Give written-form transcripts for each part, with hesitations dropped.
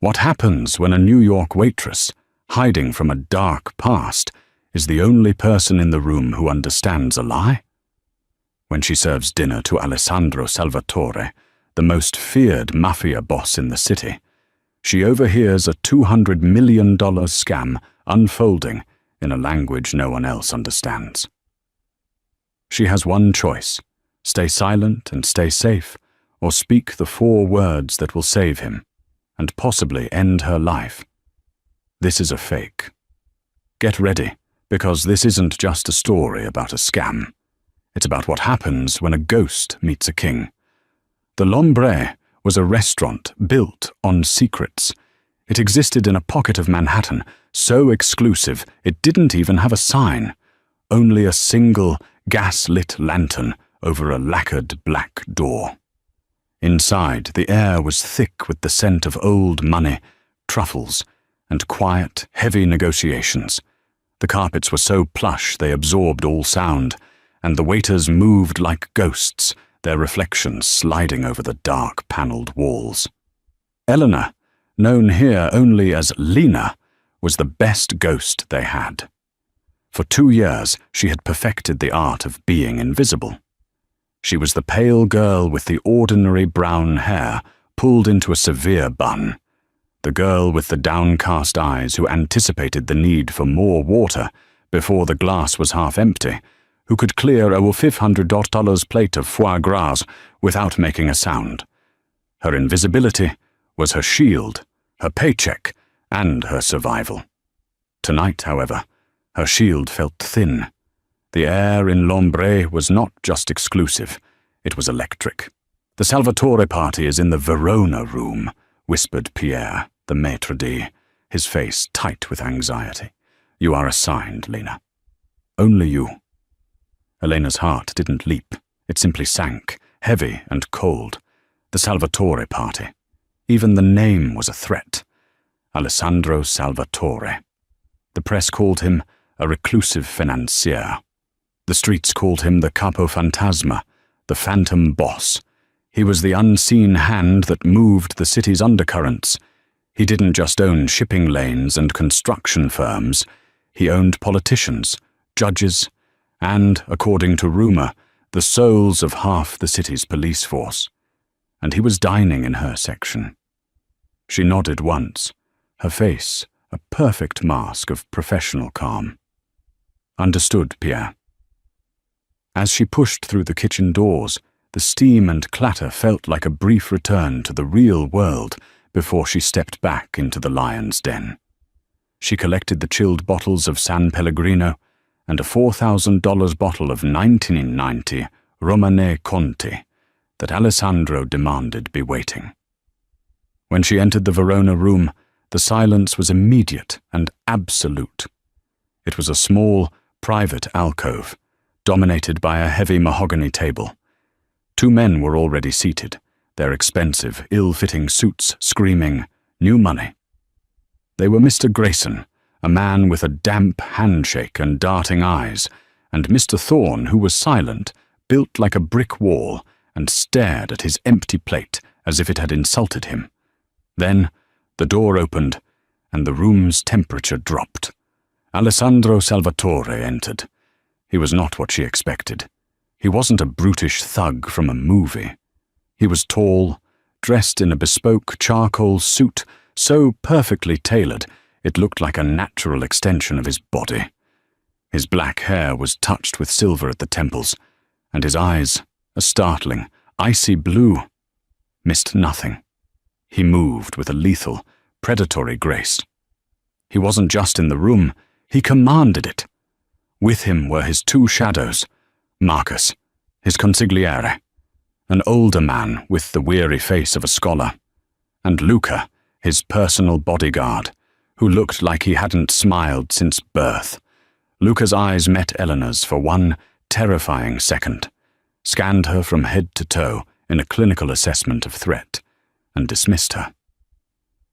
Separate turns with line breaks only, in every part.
What happens when a New York waitress, hiding from a dark past, is the only person in the room who understands a lie? When she serves dinner to Alessandro Salvatore, the most feared mafia boss in the city, she overhears a $200 million scam unfolding in a language no one else understands. She has one choice: stay silent and stay safe, or speak the 4 words that will save him, and possibly end her life. This is a fake. Get ready, because this isn't just a story about a scam. It's about what happens when a ghost meets a king. The L'Ombre was a restaurant built on secrets. It existed in a pocket of Manhattan, so exclusive it didn't even have a sign, only a single gas-lit lantern over a lacquered black door. Inside, the air was thick with the scent of old money, truffles, and quiet, heavy negotiations. The carpets were so plush they absorbed all sound, and the waiters moved like ghosts, their reflections sliding over the dark panelled walls. Eleanor, known here only as Lena, was the best ghost they had. For 2 years, she had perfected the art of being invisible. She was the pale girl with the ordinary brown hair pulled into a severe bun, the girl with the downcast eyes who anticipated the need for more water before the glass was half empty, who could clear a $500 plate of foie gras without making a sound. Her invisibility was her shield, her paycheck, and her survival. Tonight, however, her shield felt thin. The air in L'Ombre was not just exclusive, it was electric. "The Salvatore party is in the Verona room," whispered Pierre, the maitre d', his face tight with anxiety. "You are assigned, Lena. Only you." Elena's heart didn't leap. It simply sank, heavy and cold. The Salvatore party. Even the name was a threat. Alessandro Salvatore. The press called him a reclusive financier. The streets called him the Capo Fantasma, the Phantom Boss. He was the unseen hand that moved the city's undercurrents. He didn't just own shipping lanes and construction firms. He owned politicians, judges, and, according to rumor, the souls of half the city's police force. And he was dining in her section. She nodded once, her face a perfect mask of professional calm. "Understood, Pierre." As she pushed through the kitchen doors, the steam and clatter felt like a brief return to the real world before she stepped back into the lion's den. She collected the chilled bottles of San Pellegrino and a $4,000 bottle of 1990 Romanée Conti that Alessandro demanded be waiting. When she entered the Verona room, the silence was immediate and absolute. It was a small, private alcove, dominated by a heavy mahogany table. 2 men were already seated, their expensive, ill-fitting suits screaming, "New money." They were Mr. Grayson, a man with a damp handshake and darting eyes, and Mr. Thorne, who was silent, built like a brick wall, and stared at his empty plate as if it had insulted him. Then the door opened, and the room's temperature dropped. Alessandro Salvatore entered. He was not what she expected. He wasn't a brutish thug from a movie. He was tall, dressed in a bespoke charcoal suit so perfectly tailored it looked like a natural extension of his body. His black hair was touched with silver at the temples, and his eyes, a startling, icy blue, missed nothing. He moved with a lethal, predatory grace. He wasn't just in the room, he commanded it. With him were his 2 shadows, Marcus, his consigliere, an older man with the weary face of a scholar, and Luca, his personal bodyguard, who looked like he hadn't smiled since birth. Luca's eyes met Eleanor's for one terrifying second, scanned her from head to toe in a clinical assessment of threat, and dismissed her.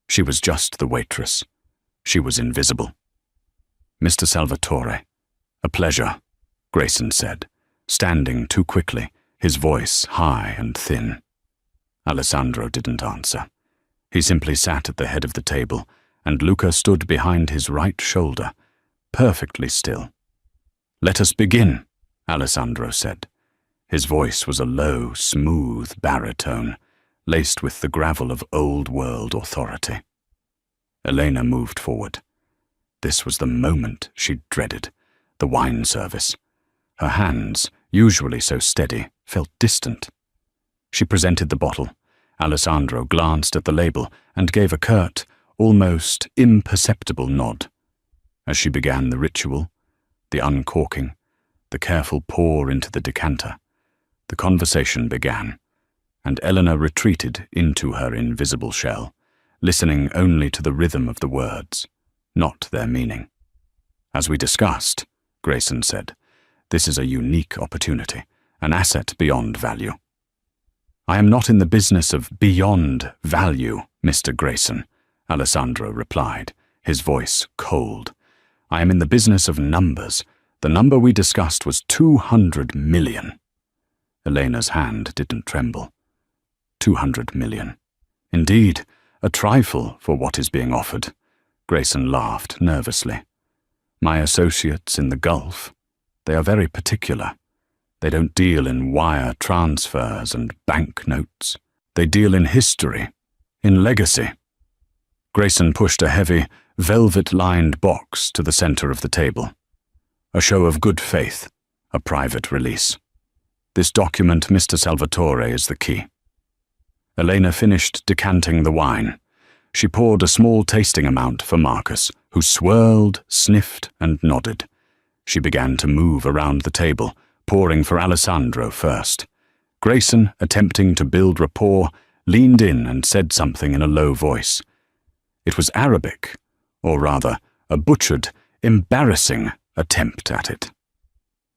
She was just the waitress. She was invisible. "Mr. Salvatore, a pleasure," Grayson said, standing too quickly, his voice high and thin. Alessandro didn't answer. He simply sat at the head of the table, and Luca stood behind his right shoulder, perfectly still. "Let us begin," Alessandro said. His voice was a low, smooth baritone, laced with the gravel of old-world authority. Elena moved forward. This was the moment she'd dreaded, the wine service. Her hands, usually so steady, felt distant. She presented the bottle. Alessandro glanced at the label and gave a curt, almost imperceptible nod. As she began the ritual, the uncorking, the careful pour into the decanter, the conversation began, and Eleanor retreated into her invisible shell, listening only to the rhythm of the words, not their meaning. "As we discussed," Grayson said, "this is a unique opportunity, an asset beyond value." "I am not in the business of beyond value, Mr. Grayson," Alessandro replied, his voice cold. "I am in the business of numbers. The number we discussed was 200 million. Elena's hand didn't tremble. 200 million. Indeed, a trifle for what is being offered. Grayson laughed nervously. "My associates in the Gulf, they are very particular. They don't deal in wire transfers and banknotes. They deal in history, in legacy." Grayson pushed a heavy, velvet-lined box to the center of the table. "A show of good faith, a private release. This document, Mr. Salvatore, is the key." Elena finished decanting the wine. She poured a small tasting amount for Marcus, who swirled, sniffed, and nodded. She began to move around the table, pouring for Alessandro first. Grayson, attempting to build rapport, leaned in and said something in a low voice. It was Arabic, or rather, a butchered, embarrassing attempt at it.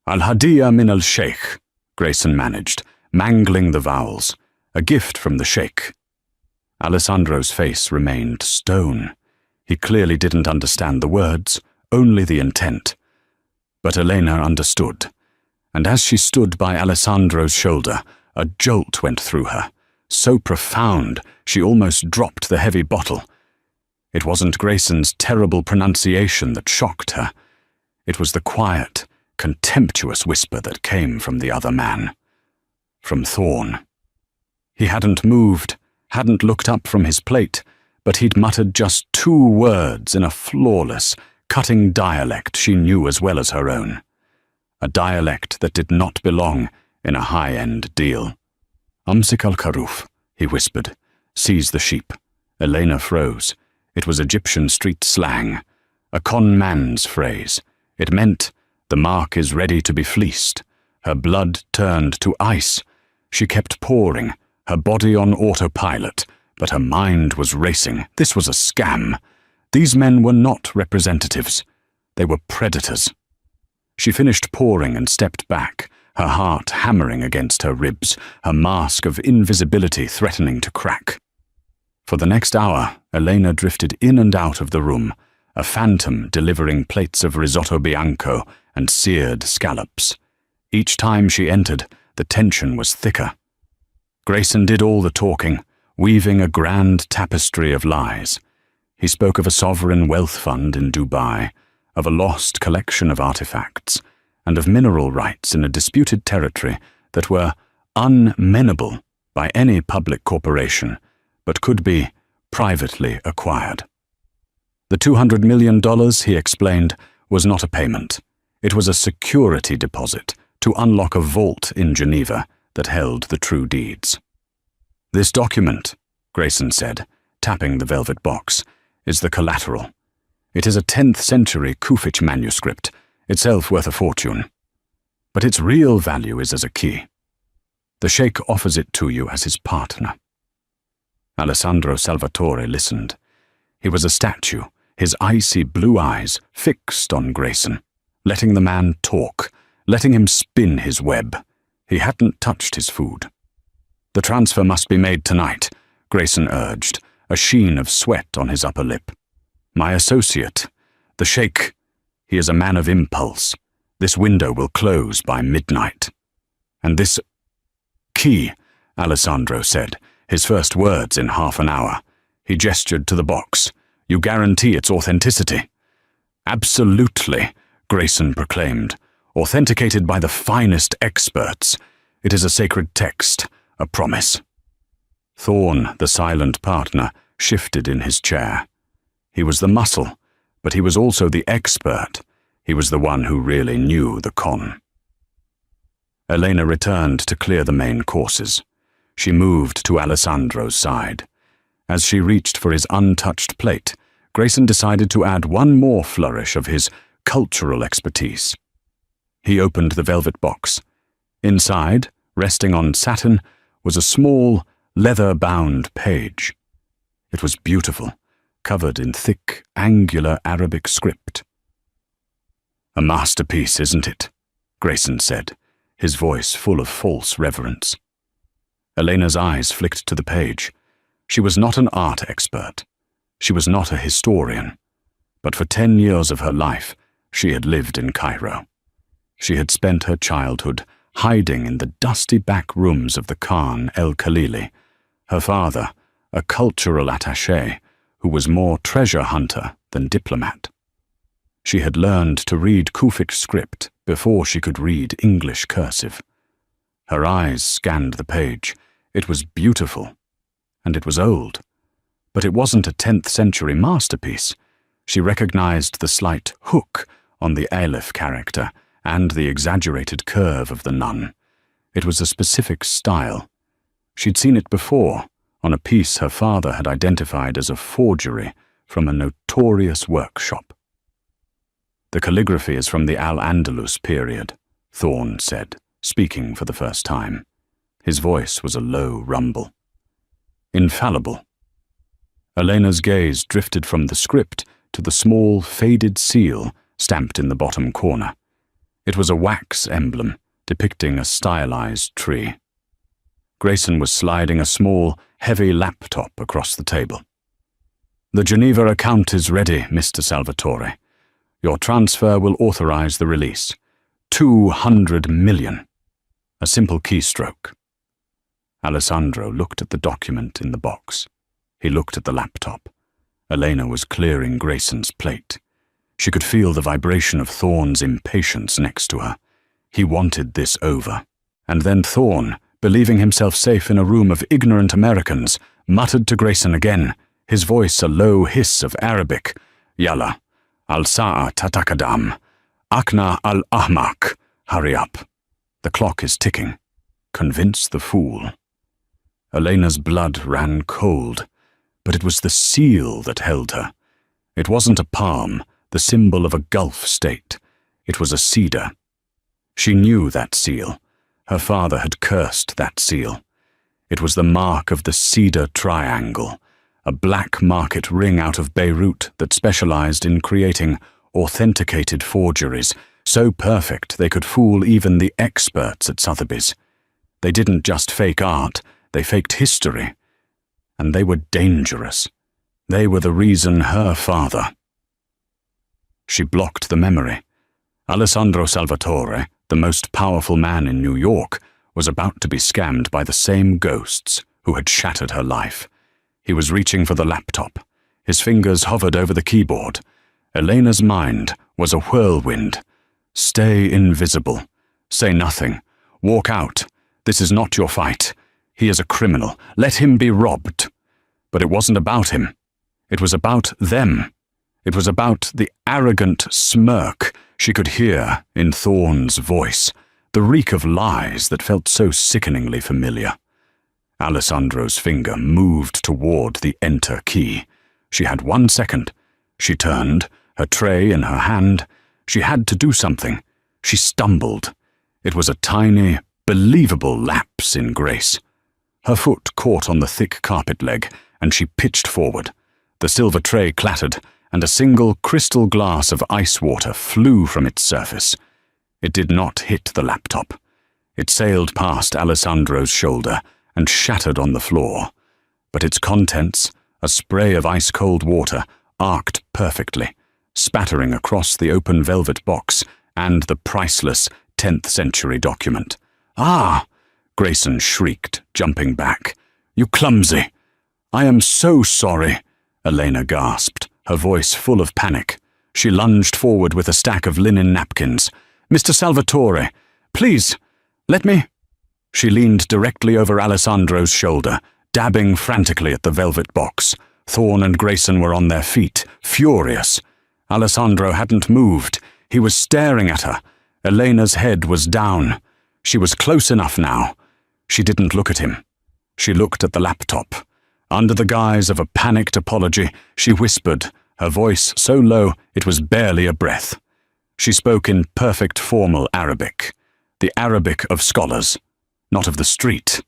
"Al-Hadiya min al-Sheikh," Grayson managed, mangling the vowels. "A gift from the Sheikh." Alessandro's face remained stone. He clearly didn't understand the words, only the intent. But Elena understood, and as she stood by Alessandro's shoulder, a jolt went through her, so profound she almost dropped the heavy bottle. It wasn't Grayson's terrible pronunciation that shocked her. It was the quiet, contemptuous whisper that came from the other man. From Thorne. He hadn't moved, hadn't looked up from his plate, but he'd muttered just 2 words in a flawless, cutting dialect she knew as well as her own. A dialect that did not belong in a high-end deal. "Amsik al-Karuf," he whispered. "Seize the sheep." Elena froze. It was Egyptian street slang, a con man's phrase. It meant, the mark is ready to be fleeced. Her blood turned to ice. She kept pouring, her body on autopilot, but her mind was racing. This was a scam. These men were not representatives. They were predators. She finished pouring and stepped back, her heart hammering against her ribs, her mask of invisibility threatening to crack. For the next hour, Elena drifted in and out of the room, a phantom delivering plates of risotto bianco and seared scallops. Each time she entered, the tension was thicker. Grayson did all the talking, weaving a grand tapestry of lies. He spoke of a sovereign wealth fund in Dubai, of a lost collection of artifacts, and of mineral rights in a disputed territory that were unmenable by any public corporation, but could be privately acquired. The $200 million, he explained, was not a payment. It was a security deposit to unlock a vault in Geneva that held the true deeds. "This document," Grayson said, tapping the velvet box, "is the collateral. It is a 10th century Kufic manuscript, itself worth a fortune. But its real value is as a key. The Sheikh offers it to you as his partner." Alessandro Salvatore listened. He was a statue, his icy blue eyes fixed on Grayson, letting the man talk, letting him spin his web. He hadn't touched his food. "The transfer must be made tonight," Grayson urged, a sheen of sweat on his upper lip. "My associate, the Sheikh, he is a man of impulse. This window will close by midnight. And this key," Alessandro said, his first words in half an hour. He gestured to the box. "You guarantee its authenticity?" "Absolutely," Grayson proclaimed. "Authenticated by the finest experts. It is a sacred text, a promise." Thorn, the silent partner, shifted in his chair. He was the muscle, but he was also the expert. He was the one who really knew the con. Elena returned to clear the main courses. She moved to Alessandro's side. As she reached for his untouched plate, Grayson decided to add one more flourish of his cultural expertise. He opened the velvet box. Inside, resting on satin, was a small, leather-bound page. It was beautiful, covered in thick, angular Arabic script. "A masterpiece, isn't it?" Grayson said, his voice full of false reverence. Elena's eyes flicked to the page. She was not an art expert. She was not a historian. But for 10 years of her life, she had lived in Cairo. She had spent her childhood hiding in the dusty back rooms of the Khan El Khalili, her father, a cultural attaché who was more treasure hunter than diplomat. She had learned to read Kufic script before she could read English cursive. Her eyes scanned the page. It was beautiful, and it was old. But it wasn't a 10th century masterpiece. She recognized the slight hook on the Aleph character and the exaggerated curve of the nun. It was a specific style. She'd seen it before, on a piece her father had identified as a forgery from a notorious workshop. "The calligraphy is from the Al-Andalus period," Thorn said, speaking for the first time. His voice was a low rumble. "Infallible." Elena's gaze drifted from the script to the small, faded seal stamped in the bottom corner. It was a wax emblem depicting a stylized tree. Grayson was sliding a small, heavy laptop across the table. "The Geneva account is ready, Mr. Salvatore. Your transfer will authorize the release. 200 million. A simple keystroke." Alessandro looked at the document in the box. He looked at the laptop. Elena was clearing Grayson's plate. She could feel the vibration of Thorn's impatience next to her. He wanted this over. And then Thorn, believing himself safe in a room of ignorant Americans, muttered to Grayson again, his voice a low hiss of Arabic. "Yalla, al-sa'a tatakadam, akna al-ahmak, hurry up. The clock is ticking. Convince the fool." Elena's blood ran cold, but it was the seal that held her. It wasn't a palm, the symbol of a Gulf state. It was a cedar. She knew that seal. Her father had cursed that seal. It was the mark of the Cedar Triangle, a black market ring out of Beirut that specialized in creating authenticated forgeries, so perfect they could fool even the experts at Sotheby's. They didn't just fake art, they faked history. And they were dangerous. They were the reason her father... She blocked the memory. Alessandro Salvatore, the most powerful man in New York, was about to be scammed by the same ghosts who had shattered her life. He was reaching for the laptop. His fingers hovered over the keyboard. Elena's mind was a whirlwind. Stay invisible. Say nothing. Walk out. This is not your fight. He is a criminal. Let him be robbed. But it wasn't about him. It was about them. It was about the arrogant smirk she could hear in Thorn's voice, the reek of lies that felt so sickeningly familiar. Alessandro's finger moved toward the enter key. She had 1 second. She turned, her tray in her hand. She had to do something. She stumbled. It was a tiny, believable lapse in grace. Her foot caught on the thick carpet leg, and she pitched forward. The silver tray clattered, and a single crystal glass of ice water flew from its surface. It did not hit the laptop. It sailed past Alessandro's shoulder and shattered on the floor. But its contents, a spray of ice-cold water, arced perfectly, spattering across the open velvet box and the priceless 10th century document. "Ah!" Grayson shrieked, jumping back. "You clumsy! I am so sorry, Elena gasped, her voice full of panic. She lunged forward with a stack of linen napkins. Mr. Salvatore, please, let me... She leaned directly over Alessandro's shoulder, dabbing frantically at the velvet box. Thorne and Grayson were on their feet, furious. Alessandro hadn't moved. He was staring at her. Elena's head was down. She was close enough now. She didn't look at him. She looked at the laptop. Under the guise of a panicked apology, she whispered, her voice so low it was barely a breath. She spoke in perfect formal Arabic, the Arabic of scholars, not of the street.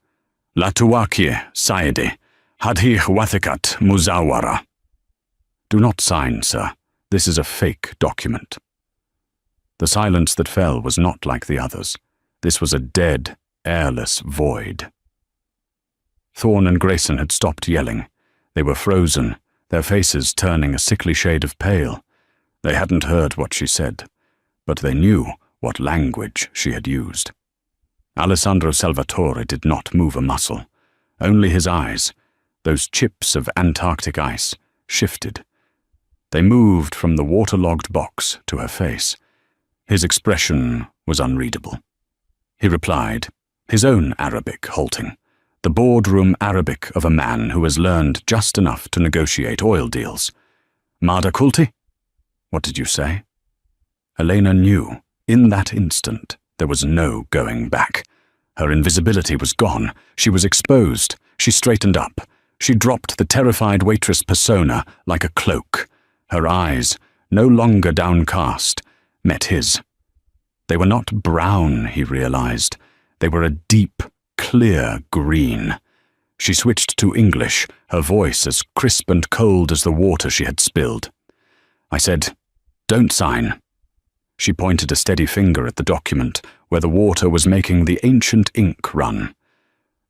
La tuwakie, Saidi, hadhi wathikat muzawara. Do not sign, sir. This is a fake document. The silence that fell was not like the others. This was a dead, airless void. Thorne and Grayson had stopped yelling. They were frozen, their faces turning a sickly shade of pale. They hadn't heard what she said, but they knew what language she had used. Alessandro Salvatore did not move a muscle. Only his eyes, those chips of Antarctic ice, shifted. They moved from the waterlogged box to her face. His expression was unreadable. He replied, his own Arabic halting, the boardroom Arabic of a man who has learned just enough to negotiate oil deals. Mada kulti? What did you say? Elena knew, in that instant, there was no going back. Her invisibility was gone. She was exposed. She straightened up. She dropped the terrified waitress persona like a cloak. Her eyes, no longer downcast, met his. They were not brown, he realized. They were a deep, clear green. She switched to English, her voice as crisp and cold as the water she had spilled. I said, "Don't sign." She pointed a steady finger at the document, where the water was making the ancient ink run.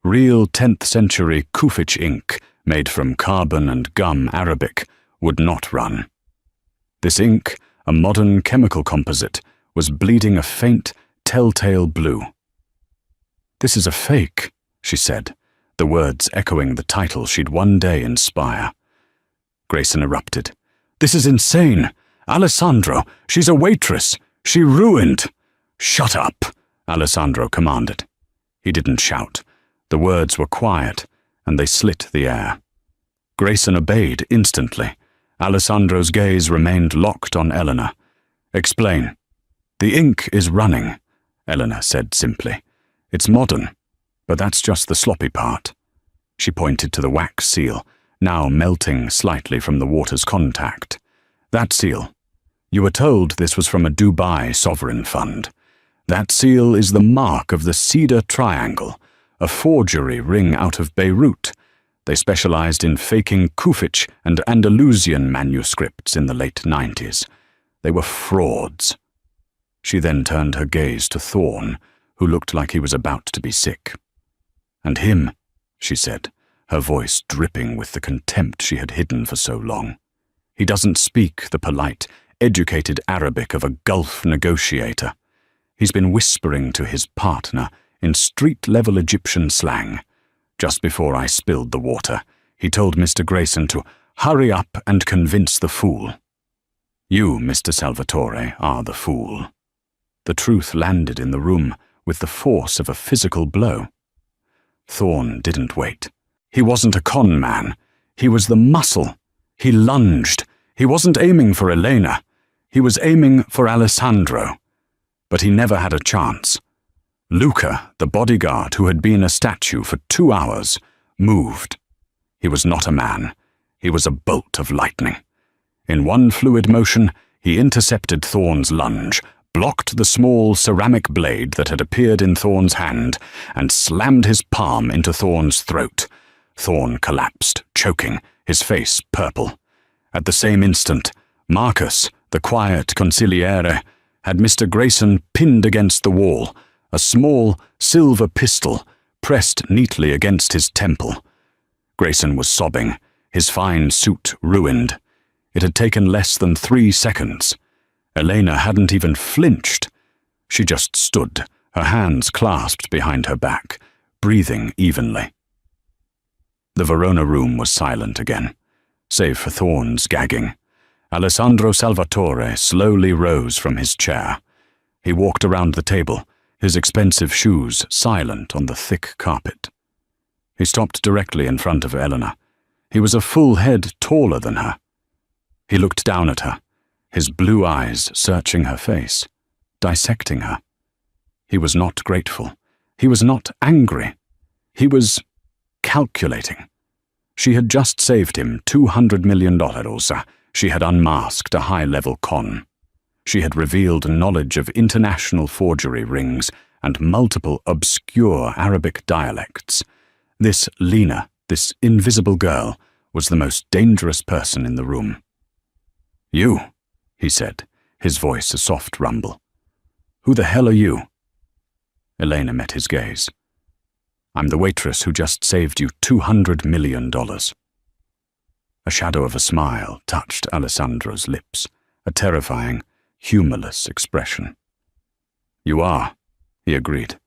Real 10th century Kufich ink, made from carbon and gum Arabic, would not run. This ink, a modern chemical composite, was bleeding a faint, telltale blue. "This is a fake," she said, the words echoing the title she'd one day inspire. Grayson erupted. "This is insane! Alessandro, she's a waitress! She ruined—" "Shut up!" Alessandro commanded. He didn't shout. The words were quiet, and they slit the air. Grayson obeyed instantly. Alessandro's gaze remained locked on Eleanor. "Explain." "The ink is running," Eleanor said simply. "It's modern, but that's just the sloppy part." She pointed to the wax seal, now melting slightly from the water's contact. "That seal. You were told this was from a Dubai sovereign fund. That seal is the mark of the Cedar Triangle, a forgery ring out of Beirut. They specialized in faking Kufich and Andalusian manuscripts in the late 90s. They were frauds." She then turned her gaze to Thorne, who looked like he was about to be sick. "And him," she said, her voice dripping with the contempt she had hidden for so long. "He doesn't speak the polite, educated Arabic of a Gulf negotiator. He's been whispering to his partner in street-level Egyptian slang. Just before I spilled the water, he told Mr. Grayson to hurry up and convince the fool. You, Mr. Salvatore, are the fool." The truth landed in the room with the force of a physical blow. Thorne didn't wait. He wasn't a con man. He was the muscle. He lunged. He wasn't aiming for Elena. He was aiming for Alessandro. But he never had a chance. Luca, the bodyguard who had been a statue for 2 hours, moved. He was not a man. He was a bolt of lightning. In one fluid motion, he intercepted Thorne's lunge, blocked the small ceramic blade that had appeared in Thorne's hand, and slammed his palm into Thorne's throat. Thorne collapsed, choking, his face purple. At the same instant, Marcus, the quiet consigliere, had Mr. Grayson pinned against the wall, a small silver pistol pressed neatly against his temple. Grayson was sobbing, his fine suit ruined. It had taken less than 3 seconds. Elena hadn't even flinched. She just stood, her hands clasped behind her back, breathing evenly. The Verona room was silent again, save for Thorne's gagging. Alessandro Salvatore slowly rose from his chair. He walked around the table, his expensive shoes silent on the thick carpet. He stopped directly in front of Elena. He was a full head taller than her. He looked down at her, his blue eyes searching her face, dissecting her. He was not grateful. He was not angry. He was calculating. She had just saved him $200 million. She had unmasked a high-level con. She had revealed knowledge of international forgery rings and multiple obscure Arabic dialects. This Lena, this invisible girl, was the most dangerous person in the room. "You," he said, his voice a soft rumble. "Who the hell are you?" Elena met his gaze. "I'm the waitress who just saved you $200 million. A shadow of a smile touched Alessandro's lips, a terrifying, humorless expression. "You are," he agreed,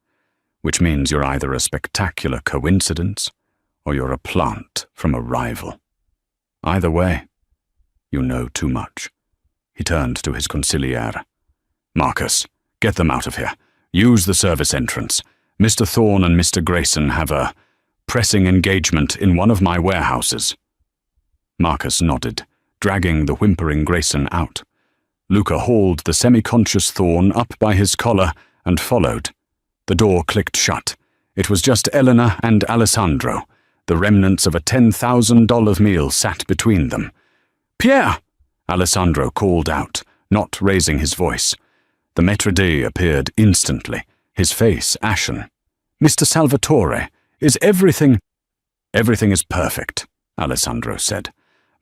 "which means you're either a spectacular coincidence or you're a plant from a rival. Either way, you know too much." He turned to his consigliere. "Marcus, get them out of here. Use the service entrance. Mr. Thorne and Mr. Grayson have a pressing engagement in one of my warehouses." Marcus nodded, dragging the whimpering Grayson out. Luca hauled the semi-conscious Thorne up by his collar and followed. The door clicked shut. It was just Elena and Alessandro. The remnants of a $10,000 meal sat between them. "Pierre!" Alessandro called out, not raising his voice. The maître d' appeared instantly, his face ashen. "Mr. Salvatore, is everything—" "Everything is perfect," Alessandro said.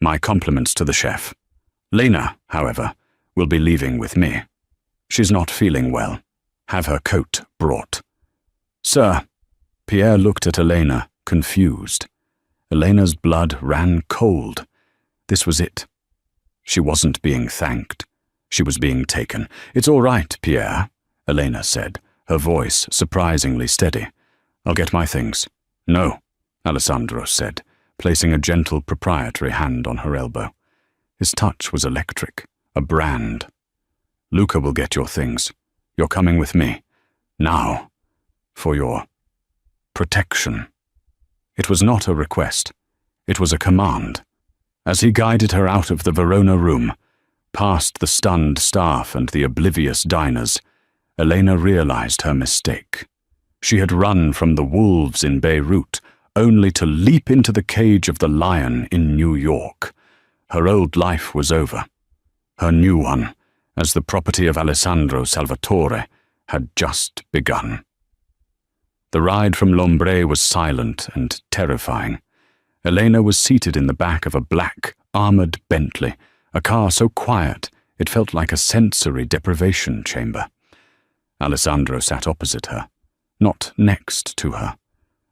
"My compliments to the chef. Lena, however, will be leaving with me. She's not feeling well. Have her coat brought." "Sir." Pierre looked at Elena, confused. Elena's blood ran cold. This was it. She wasn't being thanked. She was being taken. "It's all right, Pierre," Elena said, her voice surprisingly steady. "I'll get my things." "No," Alessandro said, placing a gentle proprietary hand on her elbow. His touch was electric, a brand. "Luca will get your things. You're coming with me. Now. For your protection." It was not a request. It was a command. As he guided her out of the Verona room, past the stunned staff and the oblivious diners, Elena realized her mistake. She had run from the wolves in Beirut, only to leap into the cage of the lion in New York. Her old life was over. Her new one, as the property of Alessandro Salvatore, had just begun. The ride from Lombre was silent and terrifying. Elena was seated in the back of a black, armored Bentley, a car so quiet it felt like a sensory deprivation chamber. Alessandro sat opposite her, not next to her,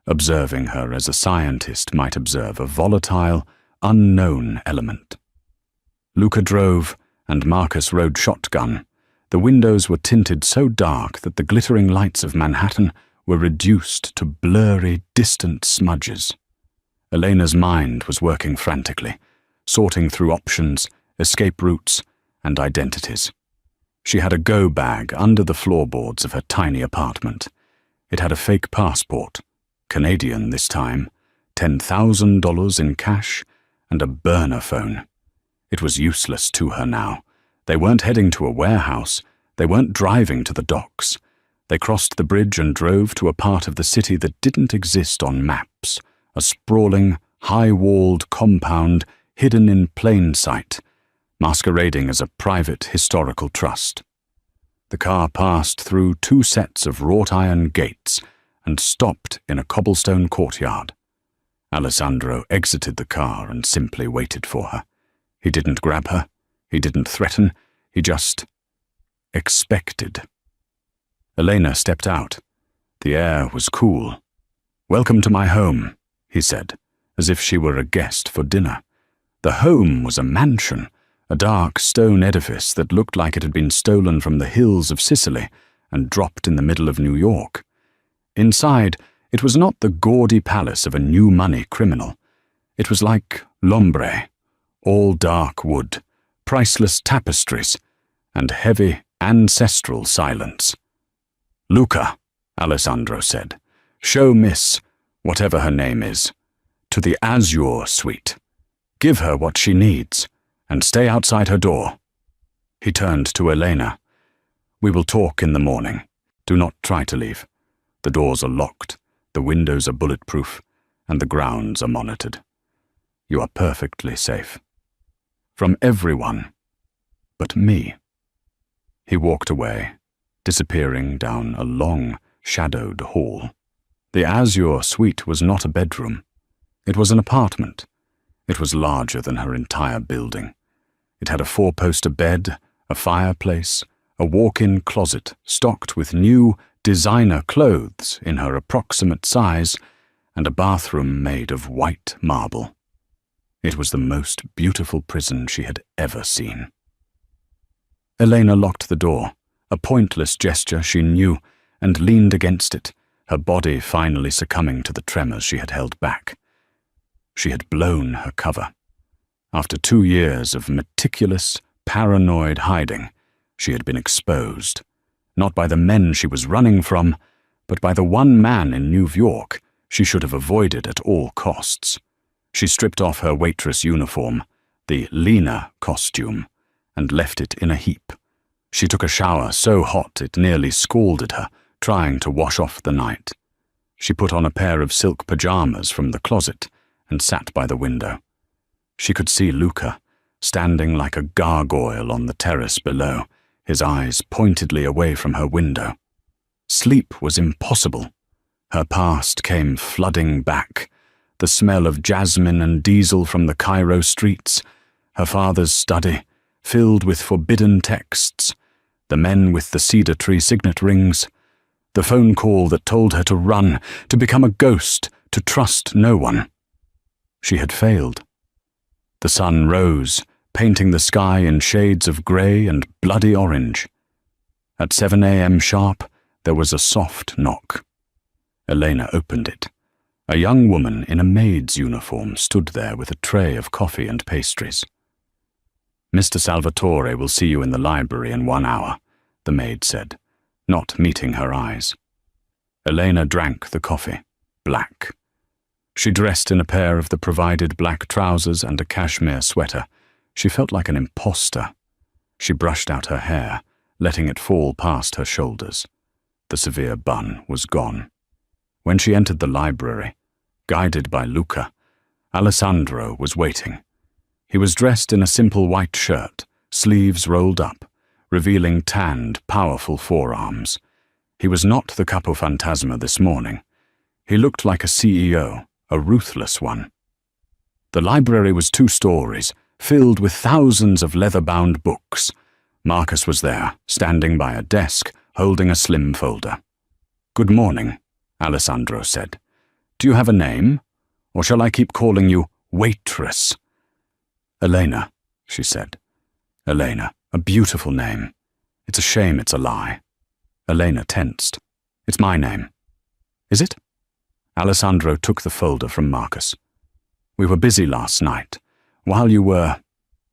observing her as a scientist might observe a volatile, unknown element. Luca drove, and Marcus rode shotgun. The windows were tinted so dark that the glittering lights of Manhattan were reduced to blurry, distant smudges. Elena's mind was working frantically, sorting through options, escape routes, and identities. She had a go bag under the floorboards of her tiny apartment. It had a fake passport, Canadian this time, $10,000 in cash, and a burner phone. It was useless to her now. They weren't heading to a warehouse. They weren't driving to the docks. They crossed the bridge and drove to a part of the city that didn't exist on maps, a sprawling, high-walled compound hidden in plain sight, masquerading as a private historical trust. The car passed through 2 sets of wrought-iron gates and stopped in a cobblestone courtyard. Alessandro exited the car and simply waited for her. He didn't grab her. He didn't threaten. He just expected. Elena stepped out. The air was cool. "Welcome to my home," he said, as if she were a guest for dinner. The home was a mansion, a dark stone edifice that looked like it had been stolen from the hills of Sicily and dropped in the middle of New York. Inside, it was not the gaudy palace of a new money criminal. It was like l'ombre, all dark wood, priceless tapestries, and heavy ancestral silence. "Luca," Alessandro said, "show Miss, whatever her name is, to the Azure suite. Give her what she needs, and stay outside her door." He turned to Elena. "We will talk in the morning. Do not try to leave. The doors are locked, the windows are bulletproof, and the grounds are monitored. You are perfectly safe. From everyone but me." He walked away, disappearing down a long, shadowed hall. The Azure suite was not a bedroom. It was an apartment. It was larger than her entire building. It had a four-poster bed, a fireplace, a walk-in closet stocked with new, designer clothes in her approximate size, and a bathroom made of white marble. It was the most beautiful prison she had ever seen. Elena locked the door, a pointless gesture she knew, and leaned against it, her body finally succumbing to the tremors she had held back. She had blown her cover. After 2 years of meticulous, paranoid hiding, she had been exposed, not by the men she was running from, but by the one man in New York she should have avoided at all costs. She stripped off her waitress uniform, the Lena costume, and left it in a heap. She took a shower so hot it nearly scalded her, trying to wash off the night. She put on a pair of silk pajamas from the closet and sat by the window. She could see Luca, standing like a gargoyle on the terrace below, his eyes pointedly away from her window. Sleep was impossible. Her past came flooding back, the smell of jasmine and diesel from the Cairo streets, her father's study, filled with forbidden texts, the men with the cedar tree signet rings, the phone call that told her to run, to become a ghost, to trust no one. She had failed. The sun rose, painting the sky in shades of grey and bloody orange. At 7 a.m. sharp, there was a soft knock. Elena opened it. A young woman in a maid's uniform stood there with a tray of coffee and pastries. "Mr. Salvatore will see you in the library in 1 hour," the maid said, not meeting her eyes. Elena drank the coffee, black. She dressed in a pair of the provided black trousers and a cashmere sweater. She felt like an imposter. She brushed out her hair, letting it fall past her shoulders. The severe bun was gone. When she entered the library, guided by Luca, Alessandro was waiting. He was dressed in a simple white shirt, sleeves rolled up, revealing tanned, powerful forearms. He was not the capofantasma this morning. He looked like a CEO, a ruthless one. The library was 2 stories, filled with thousands of leather-bound books. Marcus was there, standing by a desk, holding a slim folder. "Good morning," Alessandro said. "Do you have a name? Or shall I keep calling you Waitress?" "Elena," she said. "Elena, a beautiful name. It's a shame it's a lie." Elena tensed. "It's my name." "Is it?" Alessandro took the folder from Marcus. "We were busy last night, while you were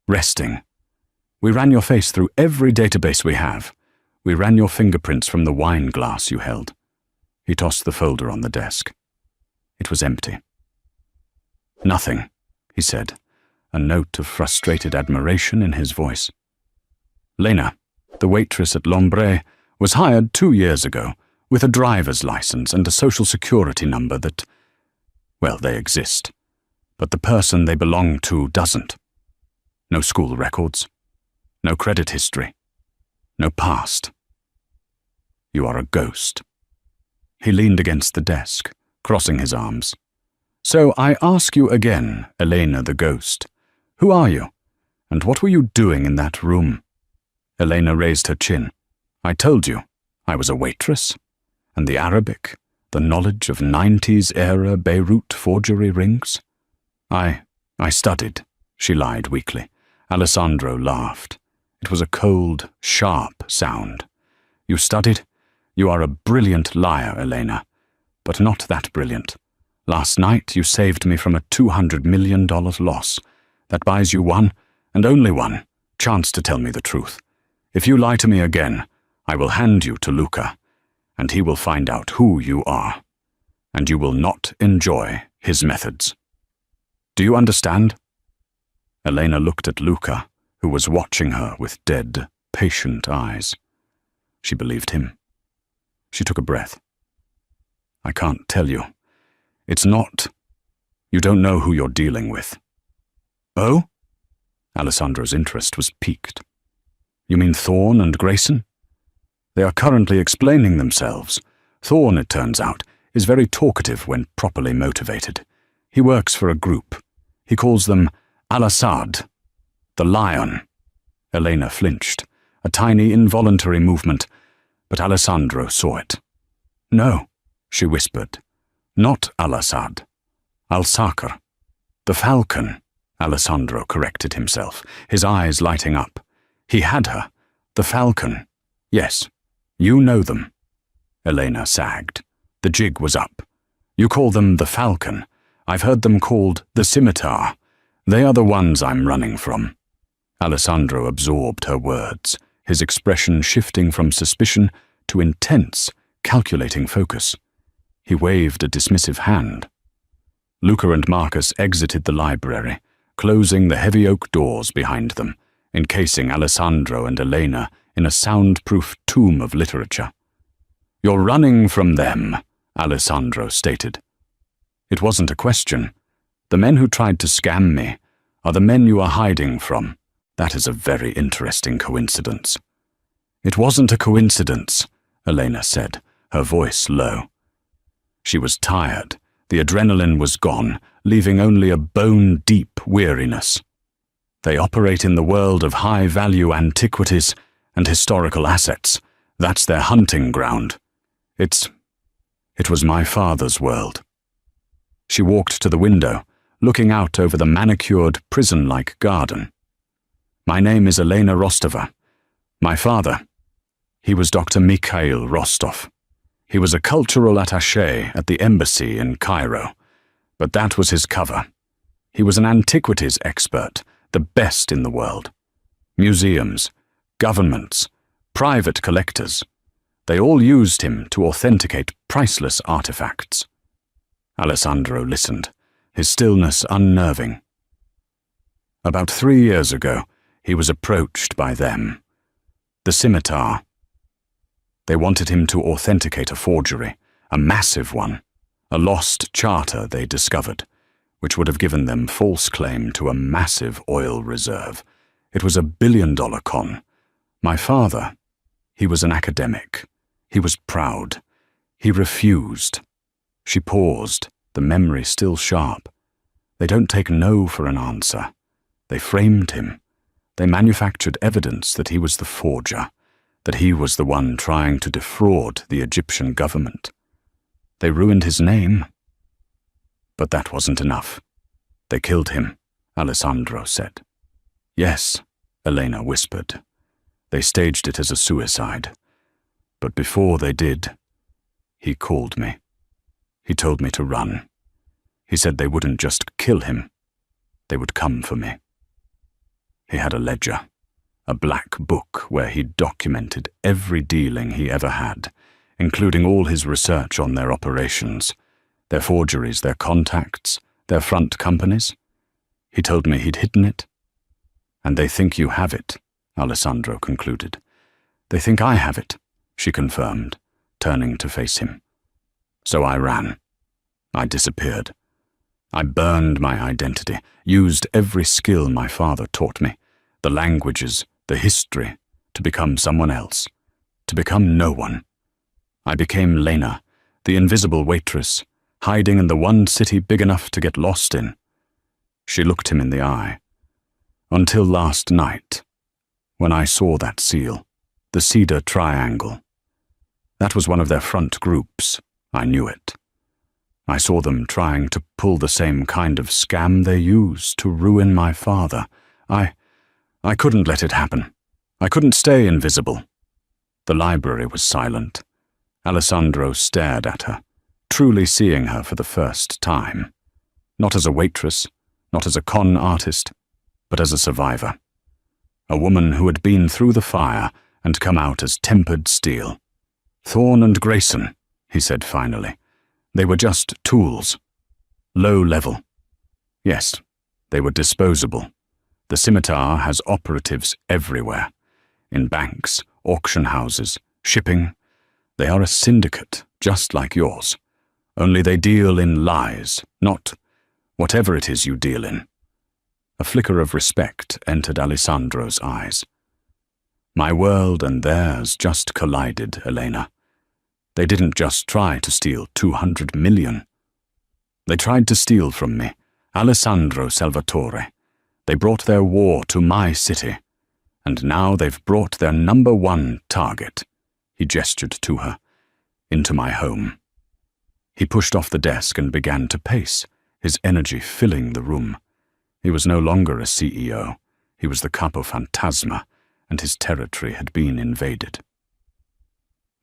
resting. We ran your face through every database we have. We ran your fingerprints from the wine glass you held." He tossed the folder on the desk. It was empty. "Nothing," he said, a note of frustrated admiration in his voice. "Lena, the waitress at l'Ombre, was hired 2 years ago with a driver's license and a social security number that, well, they exist, but the person they belong to doesn't. No school records, no credit history, no past. You are a ghost." He leaned against the desk, crossing his arms. "So I ask you again, Elena the ghost, who are you, and what were you doing in that room?" Elena raised her chin. "I told you, I was a waitress, and the Arabic, the knowledge of 90s-era Beirut forgery rings. I studied," she lied weakly. Alessandro laughed. It was a cold, sharp sound. "You studied? You are a brilliant liar, Elena, but not that brilliant. Last night you saved me from a $200 million loss. That buys you one, and only one, chance to tell me the truth. If you lie to me again, I will hand you to Luca, and he will find out who you are, and you will not enjoy his methods. Do you understand?" Elena looked at Luca, who was watching her with dead, patient eyes. She believed him. She took a breath. "I can't tell you. It's not. You don't know who you're dealing with." "Oh?" Alessandro's interest was piqued. "You mean Thorne and Grayson? They are currently explaining themselves. Thorne, it turns out, is very talkative when properly motivated. He works for a group. He calls them Al-Assad, the Lion." Elena flinched, a tiny involuntary movement, but Alessandro saw it. "No," she whispered. "Not Al-Assad. Al-Sakr. The Falcon," Alessandro corrected himself, his eyes lighting up. "He had her. The Falcon. Yes, you know them." Elena sagged. The jig was up. "You call them the Falcon. I've heard them called the Scimitar. They are the ones I'm running from." Alessandro absorbed her words, his expression shifting from suspicion to intense, calculating focus. He waved a dismissive hand. Luca and Marcus exited the library, closing the heavy oak doors behind them, encasing Alessandro and Elena in a soundproof tomb of literature. "You're running from them," Alessandro stated. "It wasn't a question. The men who tried to scam me are the men you are hiding from. That is a very interesting coincidence." "It wasn't a coincidence," Elena said, her voice low. She was tired. The adrenaline was gone, leaving only a bone-deep weariness. "They operate in the world of high-value antiquities and historical assets. That's their hunting ground. It was my father's world." She walked to the window, looking out over the manicured, prison-like garden. "My name is Elena Rostova. My father, he was Dr. Mikhail Rostov. He was a cultural attaché at the embassy in Cairo, but that was his cover. He was an antiquities expert, the best in the world. Museums, governments, private collectors, they all used him to authenticate priceless artifacts." Alessandro listened, his stillness unnerving. "About 3 years ago, he was approached by them. The Scimitar. They wanted him to authenticate a forgery, a massive one, a lost charter they discovered, which would have given them false claim to a massive oil reserve. It was $1 billion con. My father, he was an academic. He was proud. He refused." She paused, the memory still sharp. "They don't take no for an answer. They framed him. They manufactured evidence that he was the forger, that he was the one trying to defraud the Egyptian government. They ruined his name. But that wasn't enough. They killed him," Alessandro said. "Yes," Elena whispered. "They staged it as a suicide. But before they did, he called me. He told me to run. He said they wouldn't just kill him. They would come for me. He had a ledger, a black book where he documented every dealing he ever had, including all his research on their operations, their forgeries, their contacts, their front companies. He told me he'd hidden it. And they think you have it," Alessandro concluded. "They think I have it," she confirmed, turning to face him. "So I ran. I disappeared. I burned my identity, used every skill my father taught me, the languages, the history, to become someone else, to become no one. I became Lena, the invisible waitress, hiding in the one city big enough to get lost in." She looked him in the eye. "Until last night, when I saw that seal, the Cedar Triangle. That was one of their front groups. I knew it. I saw them trying to pull the same kind of scam they used to ruin my father. I couldn't let it happen. I couldn't stay invisible." The library was silent. Alessandro stared at her, truly seeing her for the first time. Not as a waitress, not as a con artist, but as a survivor. A woman who had been through the fire and come out as tempered steel. "Thorne and Grayson," he said finally. "They were just tools. Low level. Yes, they were disposable. The scimitar has operatives everywhere. In banks, auction houses, shipping. They are a syndicate, just like yours. Only they deal in lies, not whatever it is you deal in." A flicker of respect entered Alessandro's eyes. "My world and theirs just collided, Elena. They didn't just try to steal 200 million. They tried to steal from me, Alessandro Salvatore. They brought their war to my city. And now they've brought their number one target," he gestured to her, "into my home." He pushed off the desk and began to pace, his energy filling the room. He was no longer a CEO. He was the Capo Fantasma, and his territory had been invaded.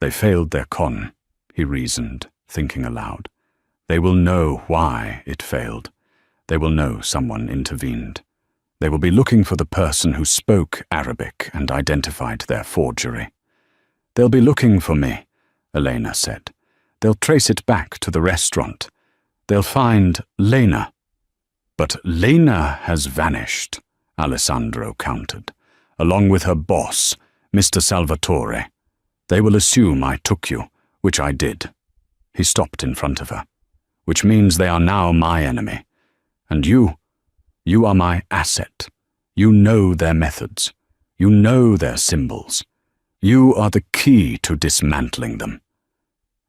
"They failed their con," he reasoned, thinking aloud. "They will know why it failed. They will know someone intervened. They will be looking for the person who spoke Arabic and identified their forgery. They'll be looking for me," Elena said. "They'll trace it back to the restaurant. They'll find Lena." "But Lena has vanished," Alessandro countered, "along with her boss, Mr. Salvatore. They will assume I took you, which I did." He stopped in front of her. "Which means they are now my enemy. And you are my asset. You know their methods. You know their symbols. You are the key to dismantling them."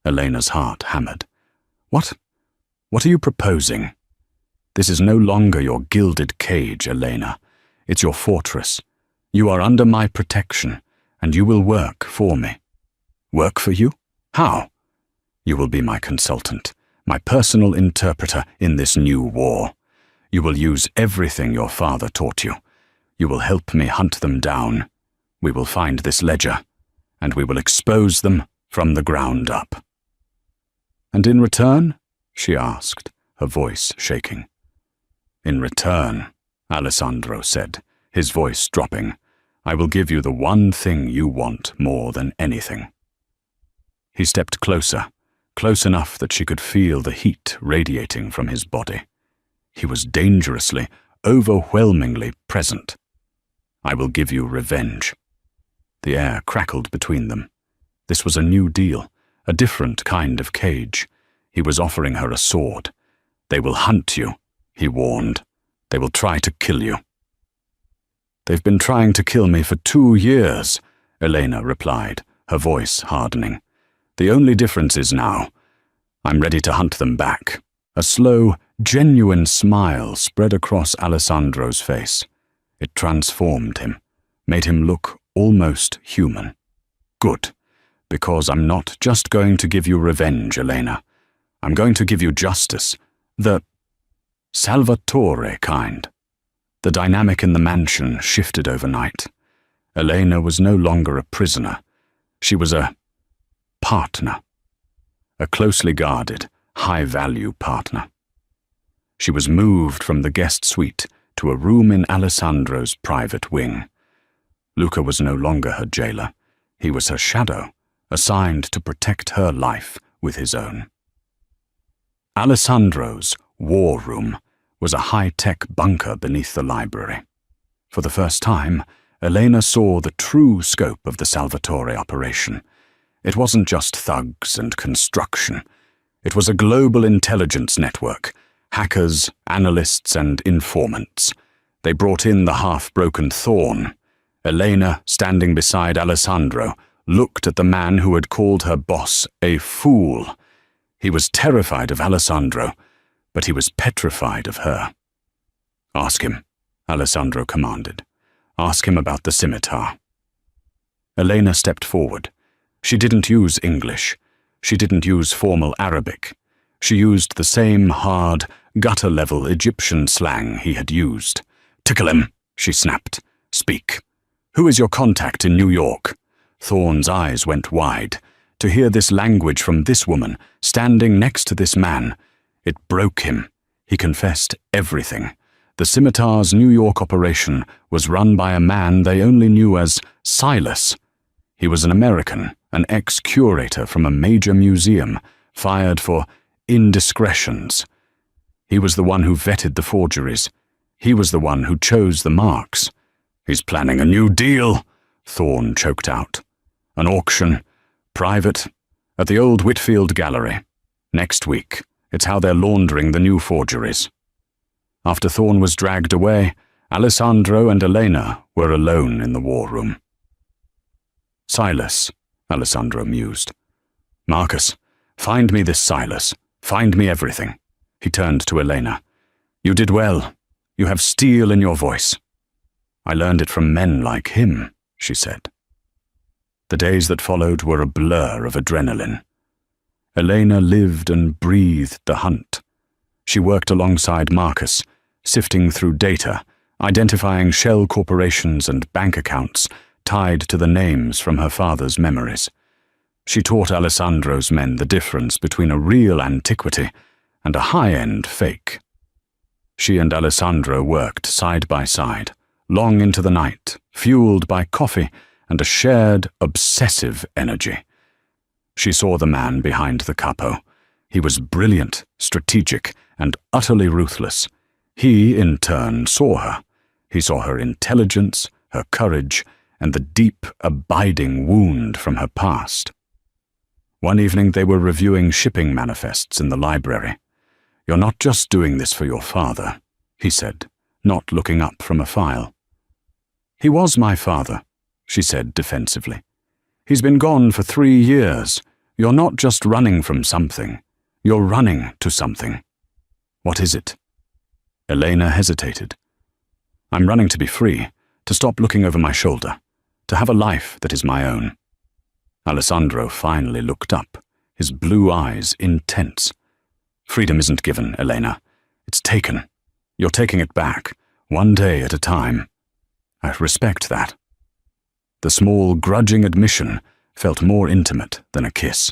Elena's heart hammered. What are you proposing?" "This is no longer your gilded cage, Elena. It's your fortress. You are under my protection, and you will work for me." "Work for you? How?" "You will be my consultant, my personal interpreter in this new war. You will use everything your father taught you. You will help me hunt them down. We will find this ledger, and we will expose them from the ground up." "And in return?" she asked, her voice shaking. "In return," Alessandro said, his voice dropping, "I will give you the one thing you want more than anything." He stepped closer, close enough that she could feel the heat radiating from his body. He was dangerously, overwhelmingly present. "I will give you revenge." The air crackled between them. This was a new deal, a different kind of cage. He was offering her a sword. "They will hunt you," he warned. "They will try to kill you." "They've been trying to kill me for 2 years, Elena replied, her voice hardening. "The only difference is now, I'm ready to hunt them back." A slow, genuine smile spread across Alessandro's face. It transformed him, made him look almost human. "Good, because I'm not just going to give you revenge, Elena. I'm going to give you justice, the Salvatore kind." The dynamic in the mansion shifted overnight. Elena was no longer a prisoner. She was a partner. A closely guarded, high-value partner. She was moved from the guest suite to a room in Alessandro's private wing. Luca was no longer her jailer. He was her shadow, assigned to protect her life with his own. Alessandro's war room was a high-tech bunker beneath the library. For the first time, Elena saw the true scope of the Salvatore operation. It wasn't just thugs and construction. It was a global intelligence network, hackers, analysts, and informants. They brought in the half-broken Thorne. Elena, standing beside Alessandro, looked at the man who had called her boss a fool. He was terrified of Alessandro, but he was petrified of her. "Ask him," Alessandro commanded. "Ask him about the scimitar." Elena stepped forward. She didn't use English. She didn't use formal Arabic. She used the same hard, gutter-level Egyptian slang he had used. "Tickle him," she snapped. "Speak. Who is your contact in New York?" Thorne's eyes went wide. To hear this language from this woman, standing next to this man, it broke him. He confessed everything. The Scimitar's New York operation was run by a man they only knew as Silas. He was an American, an ex-curator from a major museum, fired for indiscretions. He was the one who vetted the forgeries. He was the one who chose the marks. "He's planning a new deal," Thorne choked out. "An auction, private, at the old Whitfield Gallery. Next week. It's how they're laundering the new forgeries." After Thorne was dragged away, Alessandro and Elena were alone in the war room. "Silas," Alessandro mused. "Marcus, find me this Silas. Find me everything." He turned to Elena. "You did well. You have steel in your voice." "I learned it from men like him," she said. The days that followed were a blur of adrenaline. Elena lived and breathed the hunt. She worked alongside Marcus, sifting through data, identifying shell corporations and bank accounts tied to the names from her father's memories. She taught Alessandro's men the difference between a real antiquity and a high-end fake. She and Alessandro worked side by side, long into the night, fueled by coffee and a shared, obsessive energy. She saw the man behind the capo. He was brilliant, strategic, and utterly ruthless. He, in turn, saw her. He saw her intelligence, her courage, and the deep, abiding wound from her past. One evening they were reviewing shipping manifests in the library. "You're not just doing this for your father," he said, not looking up from a file. "He was my father," she said defensively. "He's been gone for 3 years. You're not just running from something. You're running to something." "What is it?" Elena hesitated. "I'm running to be free, to stop looking over my shoulder, to have a life that is my own." Alessandro finally looked up, his blue eyes intense. "Freedom isn't given, Elena. It's taken. You're taking it back, one day at a time. I respect that." The small, grudging admission felt more intimate than a kiss.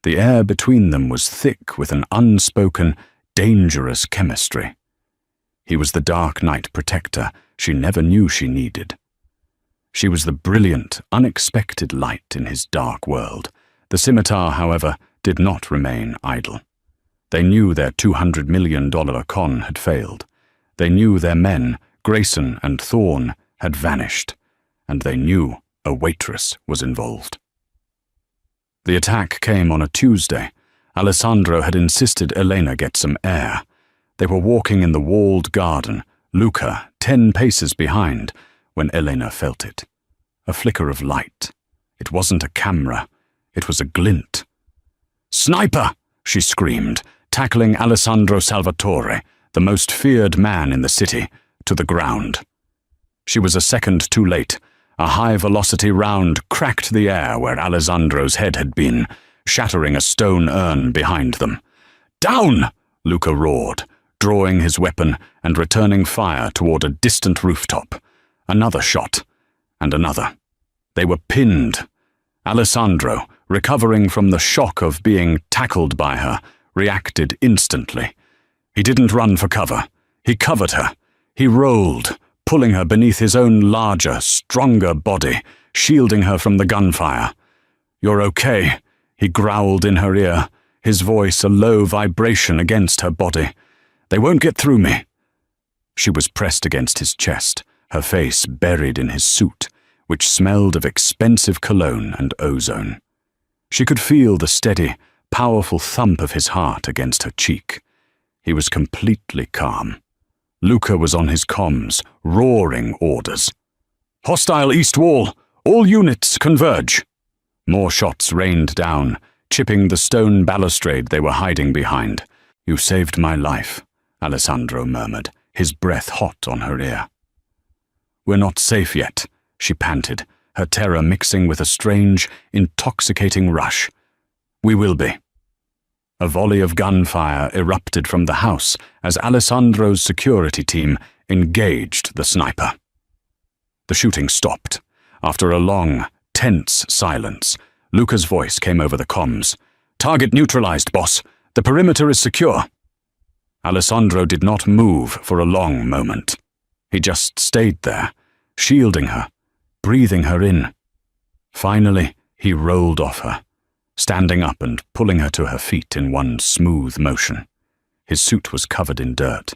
The air between them was thick with an unspoken, dangerous chemistry. He was the dark night protector she never knew she needed. She was the brilliant, unexpected light in his dark world. The Scimitar, however, did not remain idle. They knew their $200 million con had failed. They knew their men, Grayson and Thorne, had vanished. And they knew a waitress was involved. The attack came on a Tuesday. Alessandro had insisted Elena get some air. They were walking in the walled garden, Luca 10 paces behind, when Elena felt it. A flicker of light. It wasn't a camera. It was a glint. "Sniper!" she screamed, tackling Alessandro Salvatore, the most feared man in the city, to the ground. She was a second too late. A high-velocity round cracked the air where Alessandro's head had been, shattering a stone urn behind them. "Down!" Luca roared, drawing his weapon and returning fire toward a distant rooftop. Another shot, and another. They were pinned. Alessandro, recovering from the shock of being tackled by her, reacted instantly. He didn't run for cover. He covered her. He rolled, pulling her beneath his own larger, stronger body, shielding her from the gunfire. "You're okay," he growled in her ear, his voice a low vibration against her body. "They won't get through me." She was pressed against his chest, her face buried in his suit, which smelled of expensive cologne and ozone. She could feel the steady, powerful thump of his heart against her cheek. He was completely calm. Luca was on his comms, roaring orders. "Hostile east wall! All units converge!" More shots rained down, chipping the stone balustrade they were hiding behind. "You saved my life," Alessandro murmured, his breath hot on her ear. "We're not safe yet," she panted, her terror mixing with a strange, intoxicating rush. "We will be." A volley of gunfire erupted from the house as Alessandro's security team engaged the sniper. The shooting stopped. After a long, tense silence, Luca's voice came over the comms. "Target neutralized, boss. The perimeter is secure." Alessandro did not move for a long moment. He just stayed there, shielding her, breathing her in. Finally, he rolled off her, standing up and pulling her to her feet in one smooth motion. His suit was covered in dirt.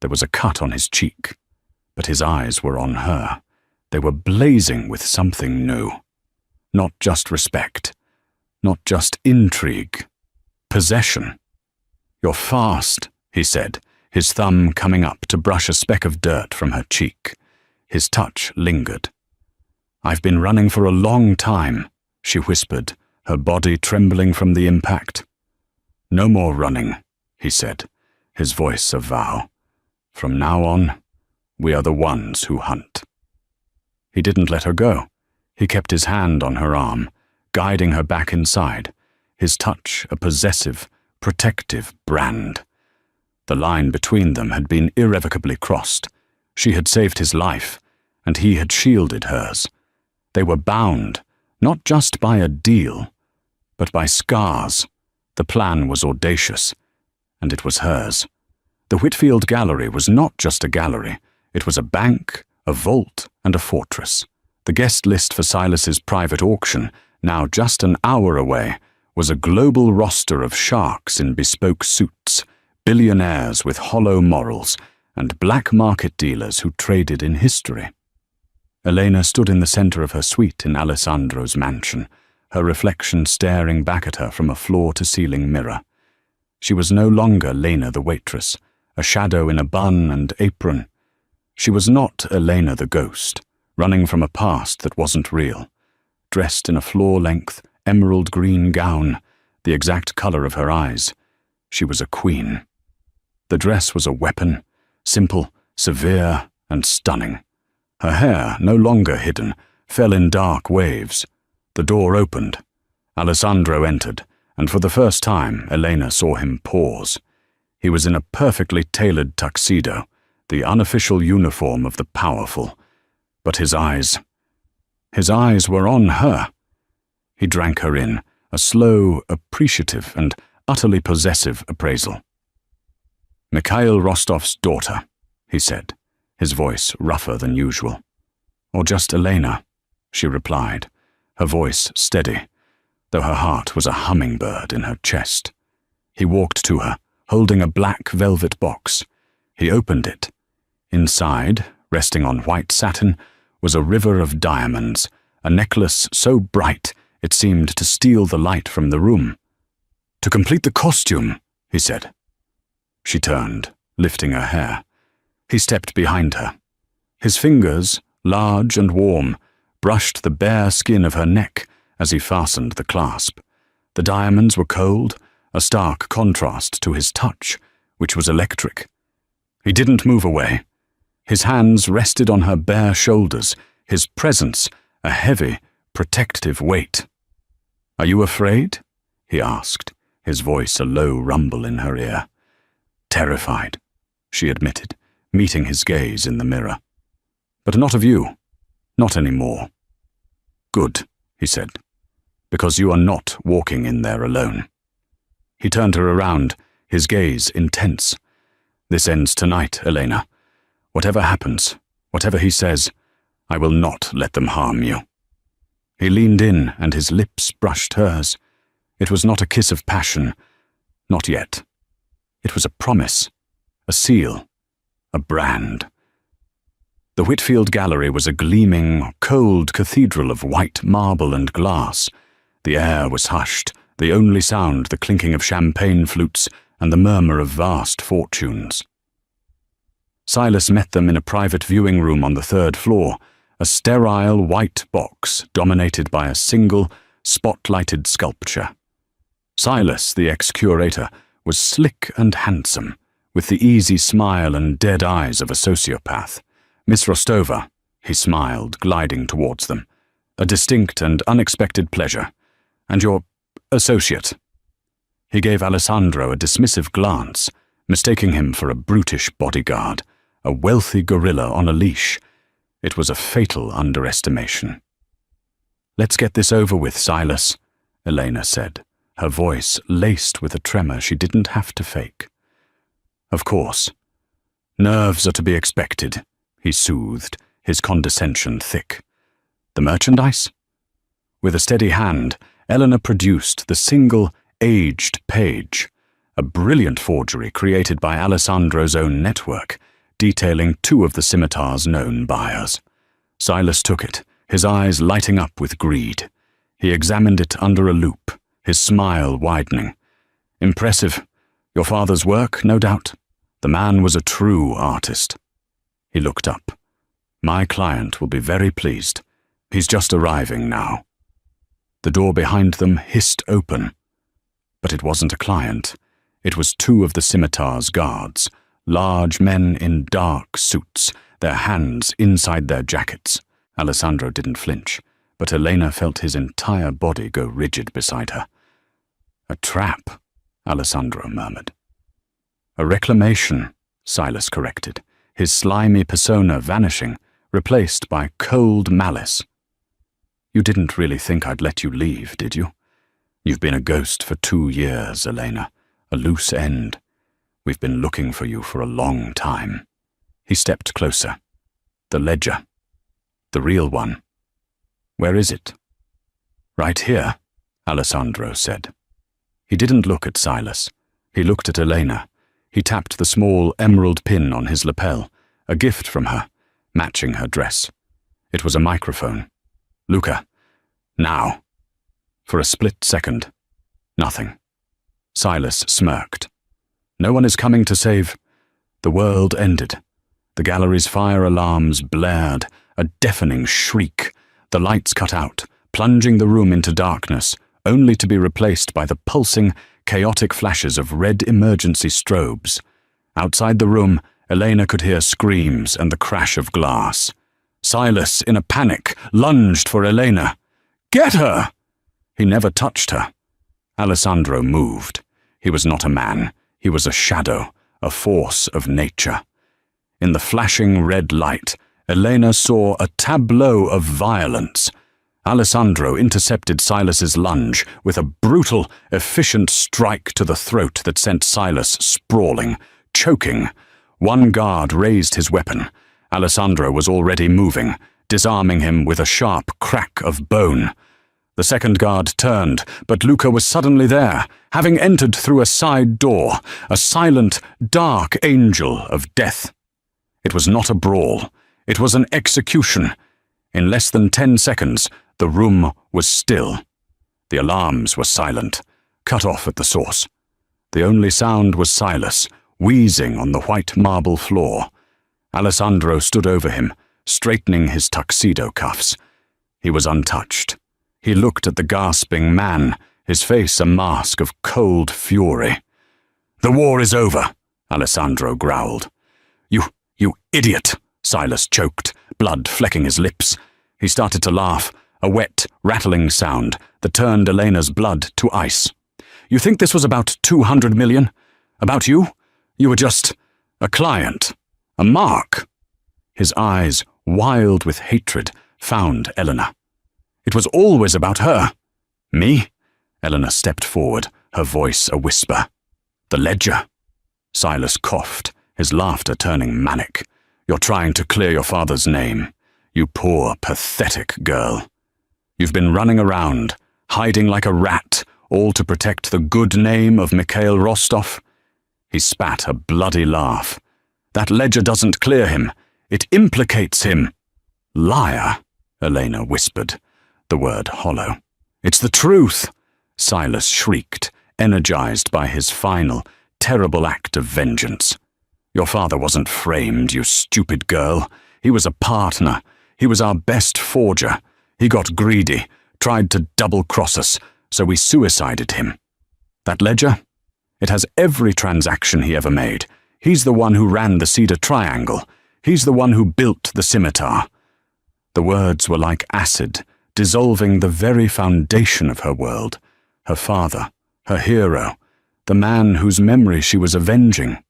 There was a cut on his cheek, but his eyes were on her. They were blazing with something new. Not just respect, not just intrigue, possession. "You're fast," he said, his thumb coming up to brush a speck of dirt from her cheek. His touch lingered. "I've been running for a long time," she whispered, her body trembling from the impact. "No more running," he said, his voice a vow. "From now on, we are the ones who hunt." He didn't let her go. He kept his hand on her arm, guiding her back inside, his touch a possessive, protective brand. The line between them had been irrevocably crossed. She had saved his life, and he had shielded hers. They were bound, not just by a deal, but by scars. The plan was audacious, and it was hers. The Whitfield Gallery was not just a gallery. It was a bank, a vault, and a fortress. The guest list for Silas's private auction, now just an hour away, was a global roster of sharks in bespoke suits, billionaires with hollow morals, and black market dealers who traded in history. Elena stood in the center of her suite in Alessandro's mansion, her reflection staring back at her from a floor-to-ceiling mirror. She was no longer Lena the waitress, a shadow in a bun and apron. She was not Elena the ghost, running from a past that wasn't real. Dressed in a floor-length, emerald green gown, the exact color of her eyes, she was a queen. The dress was a weapon, simple, severe, and stunning. Her hair, no longer hidden, fell in dark waves. The door opened. Alessandro entered, and for the first time, Elena saw him pause. He was in a perfectly tailored tuxedo, the unofficial uniform of the powerful. But his eyes were on her. He drank her in, a slow, appreciative, and utterly possessive appraisal. "Mikhail Rostov's daughter," he said, his voice rougher than usual. "Or just Elena," she replied, her voice steady, though her heart was a hummingbird in her chest. He walked to her, holding a black velvet box. He opened it. Inside, resting on white satin, was a river of diamonds, a necklace so bright it seemed to steal the light from the room. "To complete the costume," he said. She turned, lifting her hair. He stepped behind her. His fingers, large and warm, brushed the bare skin of her neck as he fastened the clasp. The diamonds were cold, a stark contrast to his touch, which was electric. He didn't move away. His hands rested on her bare shoulders, his presence a heavy, protective weight. "Are you afraid?" he asked, his voice a low rumble in her ear. "Terrified," she admitted, meeting his gaze in the mirror. "But not of you. Not anymore." "Good," he said, "because you are not walking in there alone." He turned her around, his gaze intense. "This ends tonight, Elena. Whatever happens, whatever he says, I will not let them harm you." He leaned in, and his lips brushed hers. It was not a kiss of passion. Not yet. It was a promise, a seal, a brand. The Whitfield Gallery was a gleaming, cold cathedral of white marble and glass. The air was hushed, the only sound the clinking of champagne flutes and the murmur of vast fortunes. Silas met them in a private viewing room on the 3rd floor, a sterile white box dominated by a single, spotlighted sculpture. Silas, the ex-curator, was slick and handsome, with the easy smile and dead eyes of a sociopath. "Miss Rostova," he smiled, gliding towards them. "A distinct and unexpected pleasure. And your associate." He gave Alessandro a dismissive glance, mistaking him for a brutish bodyguard, a wealthy gorilla on a leash. It was a fatal underestimation. "Let's get this over with, Silas," Elena said, her voice laced with a tremor she didn't have to fake. Of course. Nerves are to be expected, he soothed, his condescension thick. The merchandise? With a steady hand, Eleanor produced the single, aged page, a brilliant forgery created by Alessandro's own network, detailing 2 of the scimitar's known buyers. Silas took it, his eyes lighting up with greed. He examined it under a loupe, his smile widening. Impressive. Your father's work, no doubt. The man was a true artist. He looked up. My client will be very pleased. He's just arriving now. The door behind them hissed open. But it wasn't a client. It was 2 of the scimitar's guards, large men in dark suits, their hands inside their jackets. Alessandro didn't flinch, but Elena felt his entire body go rigid beside her. A trap, Alessandro murmured. A reclamation, Silas corrected, his slimy persona vanishing, replaced by cold malice. You didn't really think I'd let you leave, did you? You've been a ghost for 2 years, Elena, a loose end. We've been looking for you for a long time. He stepped closer. The ledger. The real one. Where is it? Right here, Alessandro said. He didn't look at Silas. He looked at Elena. He tapped the small emerald pin on his lapel, a gift from her, matching her dress. It was a microphone. Luca. Now. For a split second. Nothing. Silas smirked. No one is coming to save. The world ended. The gallery's fire alarms blared, a deafening shriek. The lights cut out, plunging the room into darkness, only to be replaced by the pulsing, chaotic flashes of red emergency strobes. Outside the room, Elena could hear screams and the crash of glass. Silas, in a panic, lunged for Elena. Get her! He never touched her. Alessandro moved. He was not a man. He was a shadow, a force of nature. In the flashing red light, Elena saw a tableau of violence. Alessandro intercepted Silas's lunge with a brutal, efficient strike to the throat that sent Silas sprawling, choking. One guard raised his weapon. Alessandro was already moving, disarming him with a sharp crack of bone. The second guard turned, but Luca was suddenly there, having entered through a side door, a silent, dark angel of death. It was not a brawl. It was an execution. In less than 10 seconds, the room was still. The alarms were silent, cut off at the source. The only sound was Silas, wheezing on the white marble floor. Alessandro stood over him, straightening his tuxedo cuffs. He was untouched. He looked at the gasping man, his face a mask of cold fury. "The war is over," Alessandro growled. You idiot," Silas choked, blood flecking his lips. He started to laugh, a wet, rattling sound that turned Elena's blood to ice. "You think this was about 200 million? About you? You were just a client, a mark." His eyes, wild with hatred, found Eleanor. "It was always about her." "Me?" Eleanor stepped forward, her voice a whisper. "The ledger." Silas coughed, his laughter turning manic. "You're trying to clear your father's name. You poor, pathetic girl. You've been running around, hiding like a rat, all to protect the good name of Mikhail Rostov." He spat a bloody laugh. "That ledger doesn't clear him. It implicates him." "Liar," Elena whispered, the word hollow. "It's the truth," Silas shrieked, energized by his final, terrible act of vengeance. "Your father wasn't framed, you stupid girl. He was a partner. He was our best forger. He got greedy, tried to double-cross us, so we suicided him. That ledger? It has every transaction he ever made. He's the one who ran the Cedar Triangle. He's the one who built the scimitar." The words were like acid, dissolving the very foundation of her world. Her father, her hero, the man whose memory she was avenging.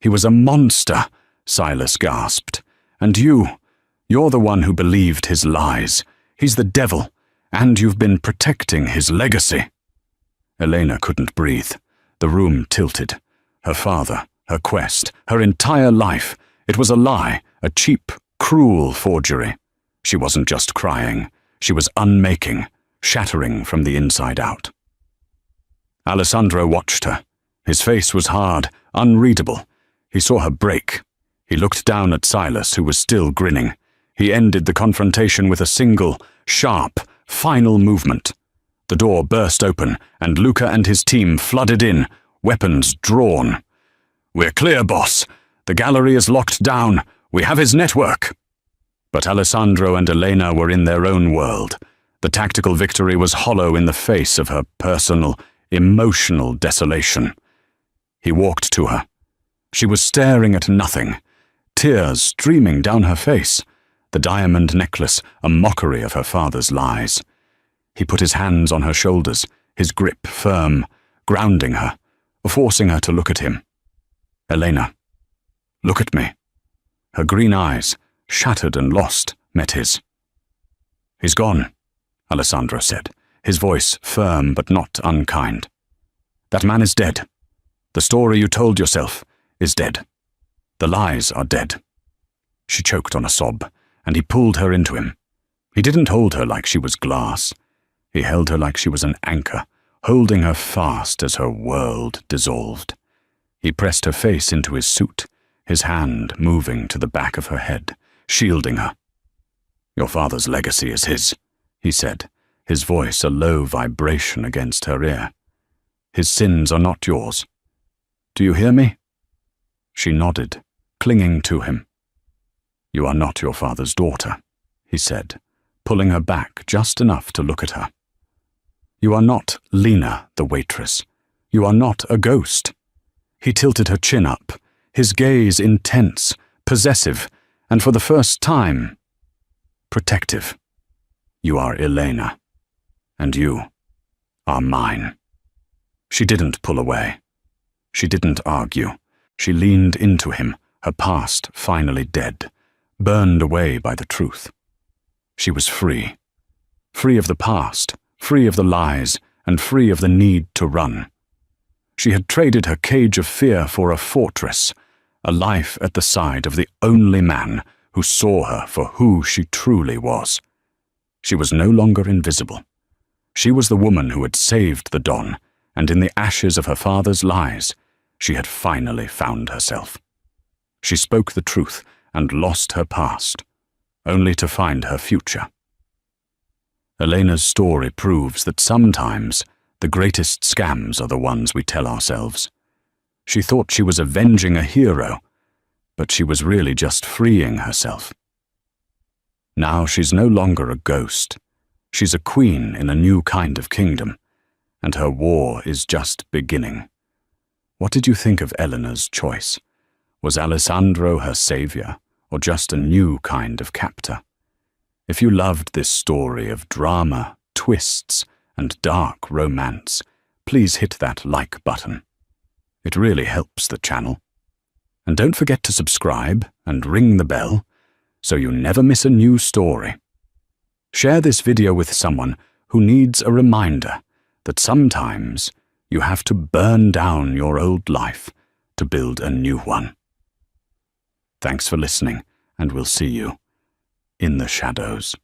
"He was a monster," Silas gasped. "And you're the one who believed his lies. He's the devil, And you've been protecting his legacy." Elena couldn't breathe. The room tilted. Her father, her quest, her entire life. It was a lie, a cheap, cruel forgery. She wasn't just crying. She was unmaking, shattering from the inside out. Alessandro watched her. His face was hard, unreadable. He saw her break. He looked down at Silas, who was still grinning. He ended the confrontation with a single, sharp, final movement. The door burst open, and Luca and his team flooded in, weapons drawn. "We're clear, boss. The gallery is locked down. We have his network." But Alessandro and Elena were in their own world. The tactical victory was hollow in the face of her personal, emotional desolation. He walked to her. She was staring at nothing, tears streaming down her face, the diamond necklace a mockery of her father's lies. He put his hands on her shoulders, his grip firm, grounding her, forcing her to look at him. "Elena, look at me." Her green eyes, shattered and lost, met his. "He's gone," Alessandro said, his voice firm but not unkind. "That man is dead. The story you told yourself is dead. The lies are dead." She choked on a sob, and he pulled her into him. He didn't hold her like she was glass. He held her like she was an anchor, holding her fast as her world dissolved. He pressed her face into his suit, his hand moving to the back of her head, shielding her. "Your father's legacy is his," he said, his voice a low vibration against her ear. "His sins are not yours. Do you hear me?" She nodded, clinging to him. "You are not your father's daughter," he said, pulling her back just enough to look at her. "You are not Lena, the waitress. You are not a ghost." He tilted her chin up, his gaze intense, possessive, and for the first time, protective. "You are Elena, and you are mine." She didn't pull away. She didn't argue. She leaned into him, her past finally dead, burned away by the truth. She was free. Free of the past, free of the lies, and free of the need to run. She had traded her cage of fear for a fortress, a life at the side of the only man who saw her for who she truly was. She was no longer invisible. She was the woman who had saved the Don, and in the ashes of her father's lies, she had finally found herself. She spoke the truth and lost her past, only to find her future. Elena's story proves that sometimes the greatest scams are the ones we tell ourselves. She thought she was avenging a hero, but she was really just freeing herself. Now she's no longer a ghost. She's a queen in a new kind of kingdom, and her war is just beginning. What did you think of Elena's choice? Was Alessandro her savior, or just a new kind of captor? If you loved this story of drama, twists, and dark romance, please hit that like button. It really helps the channel. And don't forget to subscribe and ring the bell so you never miss a new story. Share this video with someone who needs a reminder that sometimes you have to burn down your old life to build a new one. Thanks for listening, and we'll see you in the shadows.